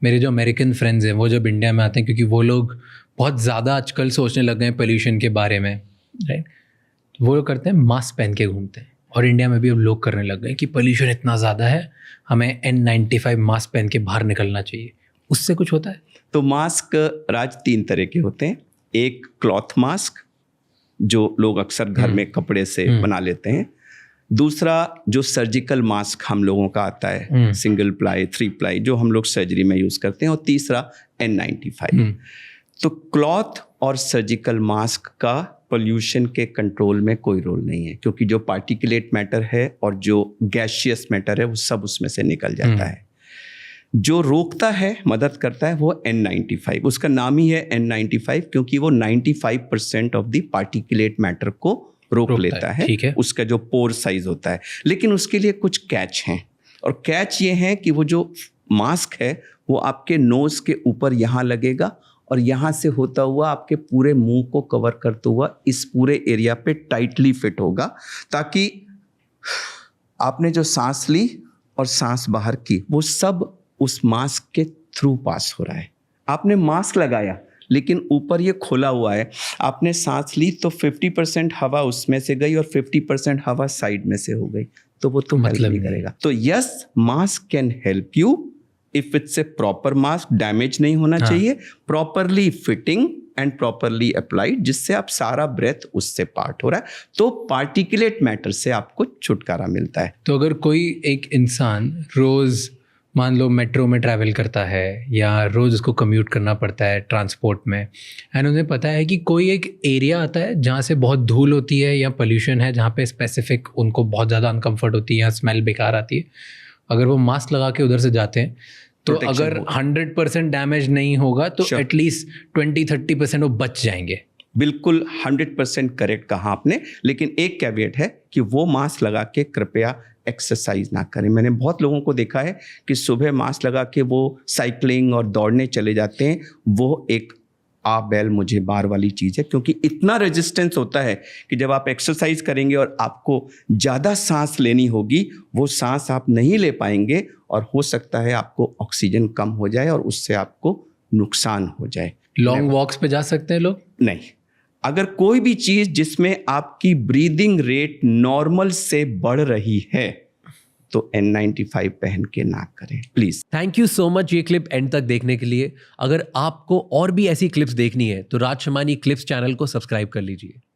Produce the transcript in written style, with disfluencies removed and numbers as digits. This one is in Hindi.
मेरे जो अमेरिकन फ्रेंड्स हैं वो जब इंडिया में आते हैं, क्योंकि वो लोग बहुत ज़्यादा आजकल सोचने लग गए हैं पोल्यूशन के बारे में, राइट, वो लोग करते हैं मास्क पहन के घूमते हैं। और इंडिया में भी अब लोग करने लग गए कि पोल्यूशन इतना ज़्यादा है, हमें N95 मास्क पहन के बाहर निकलना चाहिए। उससे कुछ होता है? तो मास्क राज 3 तरह के होते हैं। एक क्लॉथ मास्क जो लोग अक्सर घर में कपड़े से बना लेते हैं। दूसरा जो सर्जिकल मास्क हम लोगों का आता है, सिंगल प्लाई, 3 प्लाई, जो हम लोग सर्जरी में यूज़ करते हैं। और तीसरा N95। तो क्लॉथ और सर्जिकल मास्क का पोल्यूशन के कंट्रोल में कोई रोल नहीं है, क्योंकि जो पार्टिकुलेट मैटर है और जो गैसियस मैटर है वो सब उसमें से निकल जाता है। जो रोकता है, मदद करता है, वो N95। उसका नाम ही है N95 क्योंकि वो 95% ऑफ द पार्टिकुलेट मैटर को रोक लेता है। ठीक है। उसका जो पोर साइज होता है। लेकिन उसके लिए कुछ कैच हैं, और कैच ये है कि वो जो मास्क है वो आपके नोज के ऊपर यहाँ लगेगा और यहाँ से होता हुआ आपके पूरे मुंह को कवर करते हुआ इस पूरे एरिया पे टाइटली फिट होगा, ताकि आपने जो सांस ली और सांस बाहर की वो सब उस मास्क के थ्रू पास हो रहा है। आपने मास्क लगाया लेकिन ऊपर ये खोला हुआ है, आपने सांस ली तो 50% हवा उसमें से गई और 50% हवा साइड में से हो गई, तो वो तो मतलब नहीं करेगा। तो yes, mask can help you if it's a proper mask. Damage नहीं होना चाहिए, properly fitting and properly applied, जिससे आप सारा ब्रेथ उससे पार्ट हो रहा है, तो पार्टिकुलेट मैटर से आपको छुटकारा मिलता है। तो अगर कोई एक इंसान रोज़ मान लो मेट्रो में ट्रैवल करता है या रोज़ उसको कम्यूट करना पड़ता है ट्रांसपोर्ट में, एंड उन्हें पता है कि कोई एक एरिया आता है जहाँ से बहुत धूल होती है या पोल्यूशन है, जहाँ पे स्पेसिफिक उनको बहुत ज़्यादा अनकम्फर्ट होती है या स्मेल बेकार आती है, अगर वो मास्क लगा के उधर से जाते हैं तो अगर 100% डैमेज नहीं होगा तो एटलीस्ट 20-30% वो बच जाएंगे। बिल्कुल 100% करेक्ट कहा आपने, लेकिन एक कैवेट है कि वो मास्क लगा के कृपया एक्सरसाइज ना करें। मैंने बहुत लोगों को देखा है कि सुबह मास्क लगा के वो साइकिलिंग और दौड़ने चले जाते हैं। वो एक आ बैल मुझे बार वाली चीज़ है, क्योंकि इतना रेजिस्टेंस होता है कि जब आप एक्सरसाइज करेंगे और आपको ज़्यादा सांस लेनी होगी, वो सांस आप नहीं ले पाएंगे और हो सकता है आपको ऑक्सीजन कम हो जाए और उससे आपको नुकसान हो जाए। लॉन्ग वॉक्स पे जा सकते हैं लोग? नहीं, अगर कोई भी चीज़ जिसमें आपकी ब्रीदिंग रेट नॉर्मल से बढ़ रही है तो N95 पहन के ना करें please. Thank you so much ये क्लिप एंड तक देखने के लिए। अगर आपको और भी ऐसी क्लिप्स देखनी है तो राज शमानी क्लिप्स चैनल को सब्सक्राइब कर लीजिए।